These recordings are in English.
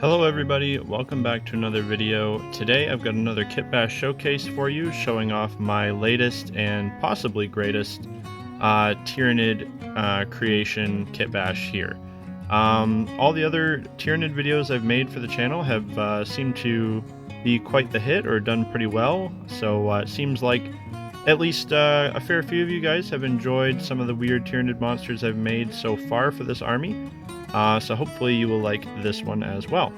Hello everybody, welcome back to another video. Today I've got another Kitbash showcase for you, showing off my latest and possibly greatest Tyrannid creation Kitbash here. All the other Tyrannid videos I've made for the channel have seemed to be quite the hit or done pretty well, so it seems like at least a fair few of you guys have enjoyed some of the weird Tyrannid monsters I've made so far for this army. So hopefully you will like this one as well.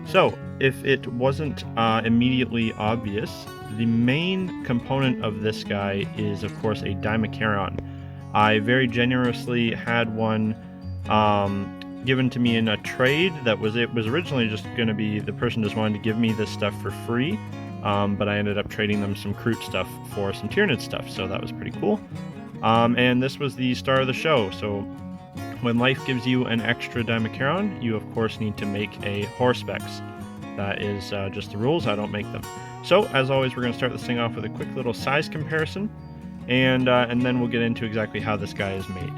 So if it wasn't immediately obvious, the main component of this guy is of course a Dimachaeron. I very generously had one given to me in a trade. It was originally just going to be the person just wanted to give me this stuff for free, but I ended up trading them some Kroot stuff for some Tyrannid stuff, so that was pretty cool. And this was the star of the show, so when life gives you an extra Dimachaeron, you of course need to make a Haurspex. That is just the rules, I don't make them. So as always, we're going to start this thing off with a quick little size comparison, and then we'll get into exactly how this guy is made.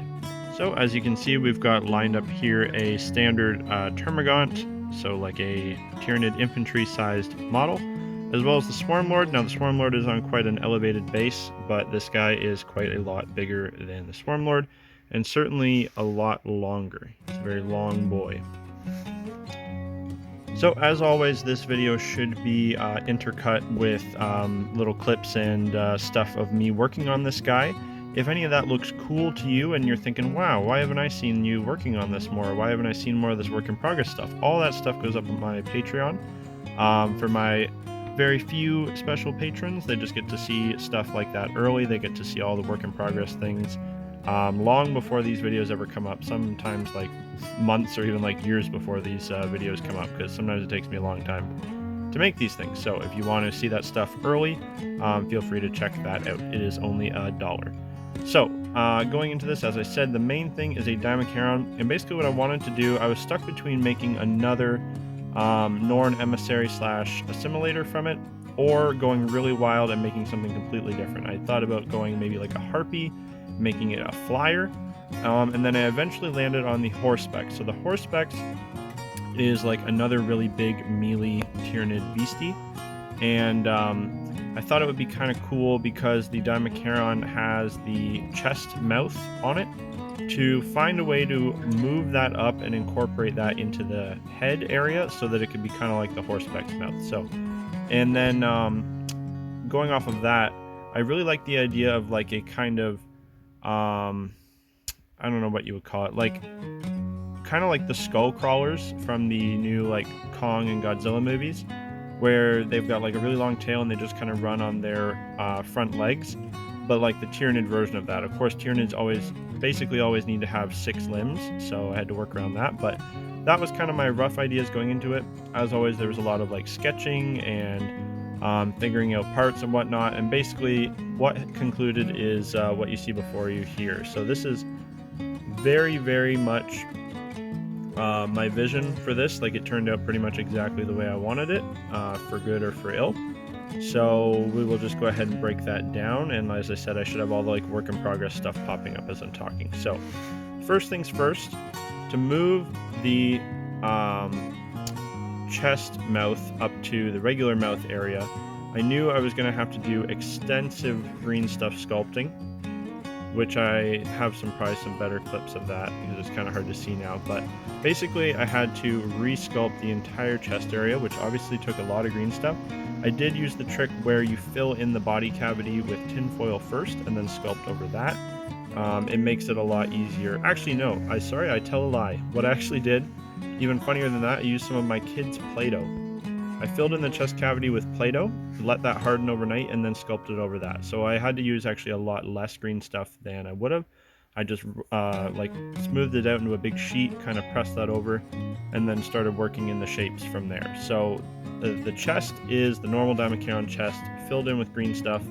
So as you can see, we've got lined up here a standard Termagant, so like a Tyrannid infantry sized model, as well as the Swarmlord. Now the Swarmlord is on quite an elevated base, but this guy is quite a lot bigger than the Swarmlord, and certainly a lot longer. It's a very long boy. So as always, this video should be intercut with little clips and stuff of me working on this guy. If any of that looks cool to you and you're thinking, wow, why haven't I seen you working on this more? Why haven't I seen more of this work in progress stuff? All that stuff goes up on my Patreon. For my very few special patrons, they just get to see stuff like that early. They get to see all the work in progress things long before these videos ever come up, sometimes like months or even like years before these videos come up, because sometimes it takes me a long time to make these things. So if you want to see that stuff early, feel free to check that out. It is only $1. So going into this, as I said, the main thing is a Dimachaeron, and basically what I wanted to do, I was stuck between making another Norn emissary / assimilator from it, or going really wild and making something completely different. I thought about going maybe like a harpy, making it a flyer, and then I eventually landed on the Haurspex. So the Haurspex is like another really big melee Tyrannid beastie, and I thought it would be kind of cool because the Dimachaeron has the chest mouth on it, to find a way to move that up and incorporate that into the head area so that it could be kind of like the Haurspex mouth. So, and then going off of that, I really like the idea of like a kind of I don't know what you would call it, like kind of like the skull crawlers from the new like Kong and Godzilla movies, where they've got like a really long tail and they just kind of run on their front legs, but like the Tyrannid version of that. Of course, Tyrannids basically always need to have 6 limbs, so I had to work around that, but that was kind of my rough ideas going into it. As always, there was a lot of like sketching and figuring out parts and whatnot, and basically what concluded is what you see before you here. So this is very, very much my vision for this. Like, it turned out pretty much exactly the way I wanted it, for good or for ill. So we will just go ahead and break that down, and as I said, I should have all the like work in progress stuff popping up as I'm talking. So first things first, to move the chest mouth up to the regular mouth area, I knew I was going to have to do extensive green stuff sculpting, which I have probably some better clips of that because it's kind of hard to see now. But basically I had to resculpt the entire chest area, which obviously took a lot of green stuff. I did use the trick where you fill in the body cavity with tinfoil first and then sculpt over that. It makes it a lot easier. Actually, no, I tell a lie. What I actually did, even funnier than that, I used some of my kids' Play-Doh. I filled in the chest cavity with Play-Doh, let that harden overnight, and then sculpted over that. So I had to use actually a lot less green stuff than I would have. I just like smoothed it out into a big sheet, kind of pressed that over, and then started working in the shapes from there. So the chest is the normal Dimachaeron chest, filled in with green stuff.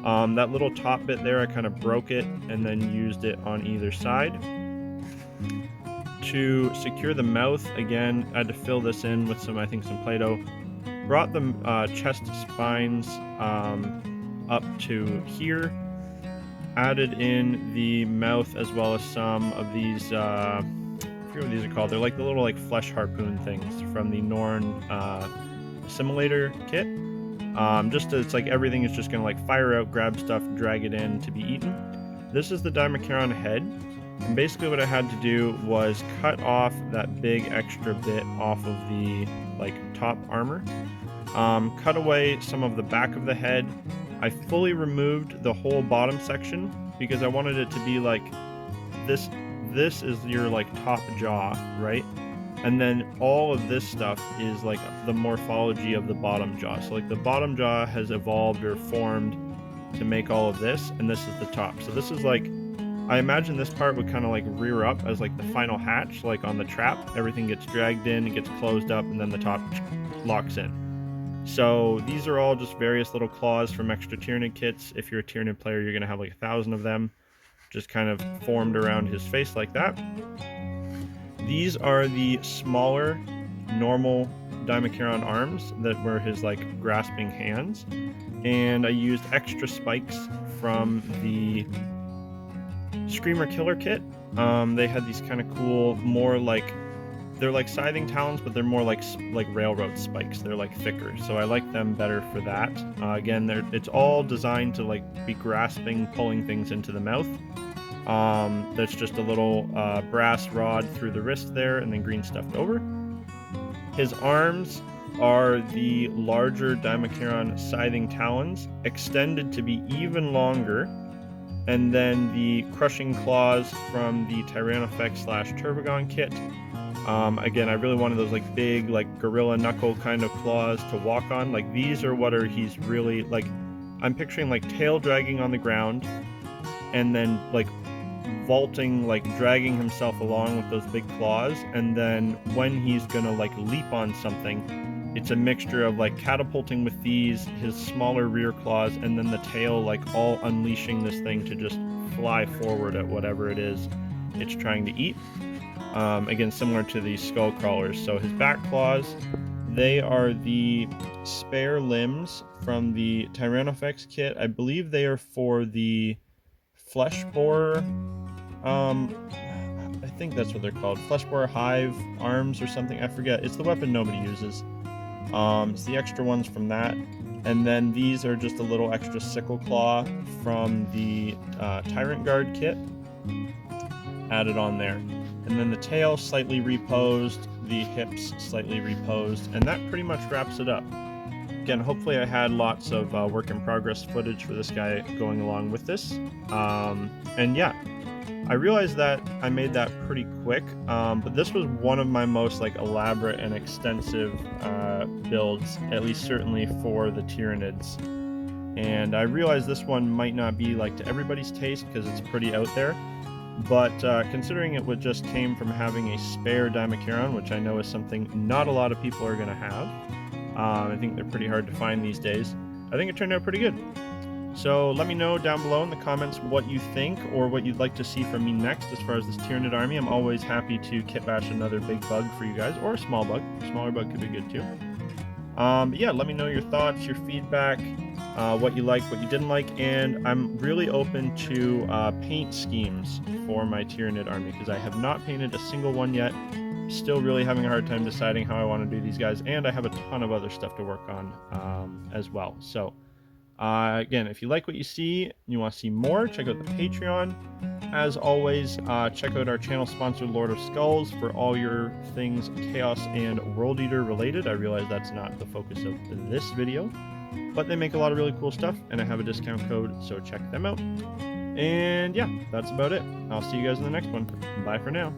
That little top bit there, I kind of broke it and then used it on either side. To secure the mouth, again, I had to fill this in with some Play-Doh. Brought the chest spines up to here, added in the mouth as well as some of these forget what these are called. They're like the little like flesh harpoon things from the Norn Assimilator kit. It's like everything is just gonna like fire out, grab stuff, drag it in to be eaten. This is the Dimachaeron head, and basically what I had to do was cut off that big extra bit off of the like top armor. Cut away some of the back of the head. I fully removed the whole bottom section because I wanted it to be like this. This is your like top jaw, right? And then all of this stuff is like the morphology of the bottom jaw. So like the bottom jaw has evolved or formed to make all of this, and this is the top. So this is like, I imagine this part would kind of like rear up as like the final hatch, like on the trap. Everything gets dragged in, it gets closed up, and then the top locks in. So these are all just various little claws from extra Tyranid kits. If you're a Tyranid player, you're going to have like 1,000 of them, just kind of formed around his face like that. These are the smaller, normal Dimachaeron arms that were his like grasping hands. And I used extra spikes from the Screamer Killer kit. They had these kind of cool, more like, they're like scything talons, but they're more like railroad spikes. They're like thicker, so I like them better for that. Again, it's all designed to like be grasping, pulling things into the mouth. That's just a little brass rod through the wrist there, and then green stuffed over. His arms are the larger Dimachaeron scything talons, extended to be even longer, and then the crushing claws from the Tyrannofex/Turbogon kit. Again, I really wanted those like big, like gorilla knuckle kind of claws to walk on. Like these are what he's really like. I'm picturing like tail dragging on the ground, and then like vaulting, like dragging himself along with those big claws. And then when he's gonna like leap on something, it's a mixture of like catapulting with these, his smaller rear claws, and then the tail like all unleashing this thing to just fly forward at whatever it is it's trying to eat. Again, similar to the skull crawlers. So his back claws, they are the spare limbs from the Tyrannofex kit. I believe they are for the flesh borer. I think that's what they're called. Flesh borer hive arms or something. I forget. It's the weapon nobody uses. It's the extra ones from that. And then these are just a little extra sickle claw from the Tyrant Guard kit added on there. And then the tail slightly reposed, the hips slightly reposed, and that pretty much wraps it up. Again, hopefully I had lots of work in progress footage for this guy going along with this. And yeah, I realized that I made that pretty quick, but this was one of my most like elaborate and extensive builds, at least certainly for the Tyranids. And I realized this one might not be like to everybody's taste because it's pretty out there. But considering it just came from having a spare Dimachaeron, which I know is something not a lot of people are going to have. I think they're pretty hard to find these days. I think it turned out pretty good. So let me know down below in the comments what you think or what you'd like to see from me next as far as this Tyranid army. I'm always happy to kitbash another big bug for you guys, or a small bug. A smaller bug could be good too. But yeah, let me know your thoughts, your feedback, what you liked, what you didn't like, and I'm really open to paint schemes for my Tyranid army because I have not painted a single one yet. Still really having a hard time deciding how I want to do these guys, and I have a ton of other stuff to work on as well. So again, if you like what you see and you want to see more, check out the Patreon. As always, check out our channel sponsor, Lord of Skulls, for all your things Chaos and World Eater related. I realize that's not the focus of this video, but they make a lot of really cool stuff, and I have a discount code, so check them out. And yeah, that's about it. I'll see you guys in the next one. Bye for now.